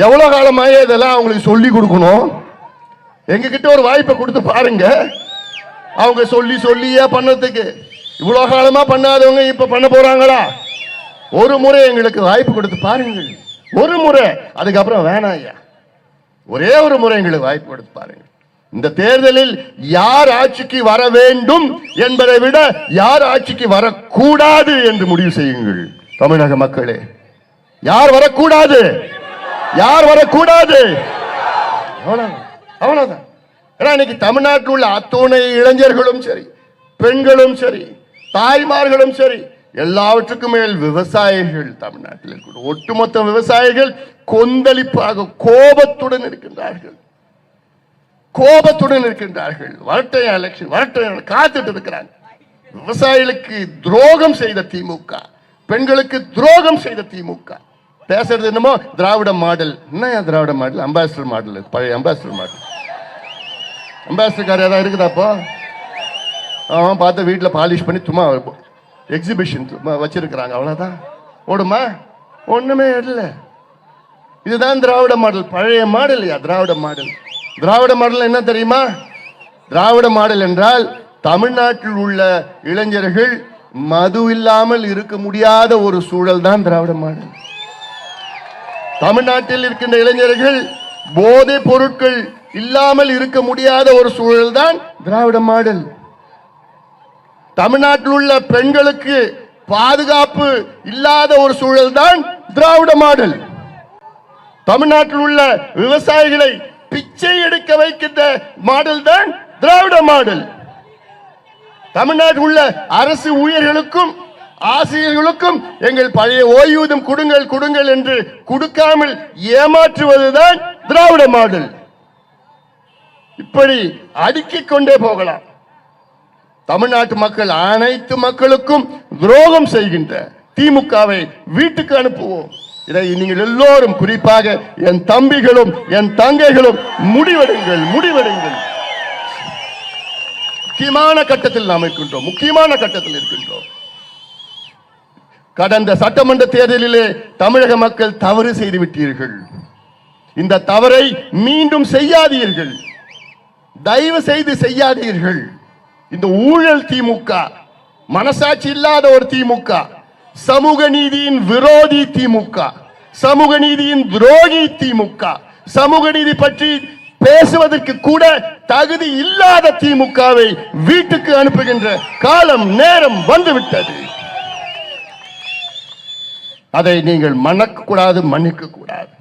எவ்வளவு காலமாக இதெல்லாம் அவங்களுக்கு சொல்லி கொடுக்கணும். எங்க கிட்ட ஒரு வாய்ப்பை கொடுத்து பாருங்க. அவங்க சொல்லி சொல்லியே பண்ணதுக்கு இவ்வளவு காலமா பண்ணாதவங்க இப்ப பண்ண போறாங்களா? ஒரு முறை எங்களுக்கு வாய்ப்பு கொடுத்து பாருங்கள். ஒரு முறை, அதுக்கப்புறம் வேணாம் ஐயா. ஒரே ஒரு முறை எங்களுக்கு வாய்ப்பு கொடுத்து பாருங்க. இந்த தேர்தலில் யார் ஆட்சிக்கு வர வேண்டும் என்பதை விட யார் ஆட்சிக்கு வரக்கூடாது என்று முடிவு செய்யுங்கள். தமிழக மக்களே, யார் வரக்கூடாது, யார் வரக்கூடாது, அவ்வளவுதான். இன்னைக்கு தமிழ்நாட்டில் உள்ள அத்துணை இளைஞர்களும் சரி, பெண்களும் சரி, தாய்மார்களும் சரி, எல்லாவற்றுக்கும் மேல் விவசாயிகள் தமிழ்நாட்டில் இருக்கிற ஒட்டுமொத்த விவசாயிகள் கொந்தளிப்பாக கோபத்துடன் இருக்கின்றார்கள். கோபத்துடன் இருக்கின்றார்கள். வரட்டையா எலெக்ஷன், வரட்டையா காத்துட்டு இருக்கிறாங்க. விவசாயிகளுக்கு துரோகம் செய்த திமுக, பெண்களுக்கு துரோகம் செய்த திமுக. பேசுறது என்னமோ திராவிட மாடல். என்ன திராவிட மாடல்? அம்பாசிடர் மாடல், பழைய அம்பாசிடர் மாடல். அம்பாசிடர் கார் ஏதாவது இருக்குதாப்போ? அவன் பார்த்து வீட்டில் பாலிஷ் பண்ணி சும்மா எக்ஸிபிஷன் வச்சிருக்கிறாங்க, அவ்வளோதான். ஓடுமா? ஒன்றுமே இல்லை. இதுதான் திராவிட மாடல், பழைய மாடல். திராவிட மாடல். திராவிட மாடல் என்ன தெரியுமா? திராவிட மாடல் என்றால் தமிழ்நாட்டில் உள்ள இளைஞர்கள் மது இல்லாமல் இருக்க முடியாத ஒரு சூழல் தான் திராவிட மாடல். தமிழ்நாட்டில் இருக்கின்ற இளைஞர்கள் போதைப் பொருட்கள் இல்லாமல் இருக்க முடியாத ஒரு சூழல் தான் திராவிட மாடல். தமிழ்நாட்டில் உள்ள பெண்களுக்கு பாதுகாப்பு இல்லாத ஒரு சூழல் தான் திராவிட மாடல். தமிழ்நாட்டில் உள்ள விவசாயிகளை பிச்சை எடுக்க வைக்கின்ற மாடல் தான் திராவிட மாடல். தமிழ்நாட்டில் உள்ள அரசு ஊழியர்களுக்கும் ஆசிரியர்களுக்கும் எங்கள் பழைய ஓய்வூதியம் கொடுங்கள் கொடுங்கள் என்று கொடுக்காமல் ஏமாற்றுவதுதான் திராவிட மாடல். இப்படி அடுக்கிக் கொண்டே போகலாம். தமிழ்நாட்டு மக்கள் அனைத்து மக்களுக்கும் துரோகம் செய்கின்ற திமுகவை வீட்டுக்கு அனுப்புவோம். இதை நீங்கள் எல்லோரும், குறிப்பாக என் தம்பிகளும் என் தங்கைகளும் முடிவெடுங்கள், முடிவெடுங்கள். முக்கியமான கட்டத்தில் நாம் இருக்கின்றோம், முக்கியமான கட்டத்தில் இருக்கின்றோம். கடந்த சட்டமன்ற தேர்தலிலே தமிழக மக்கள் தவறு செய்து விட்டீர்கள். இந்த தவறை மீண்டும் செய்யாதீர்கள், தயவு செய்து செய்யாதீர்கள். இந்த ஊழல் திமுக, மனசாட்சி இல்லாத ஒரு திமுக, சமூக நீதியின் விரோதி திமுக, சமூக நீதியின் துரோகி திமுக, சமூக நீதி பற்றி பேசுவதற்கு கூட தகுதி இல்லாத திமுகவை வீட்டுக்கு அனுப்புகின்ற காலம் நேரம் வந்துவிட்டது. அதை நீங்கள் மன்னிக்க கூடாது, மன்னிக்க கூடாது.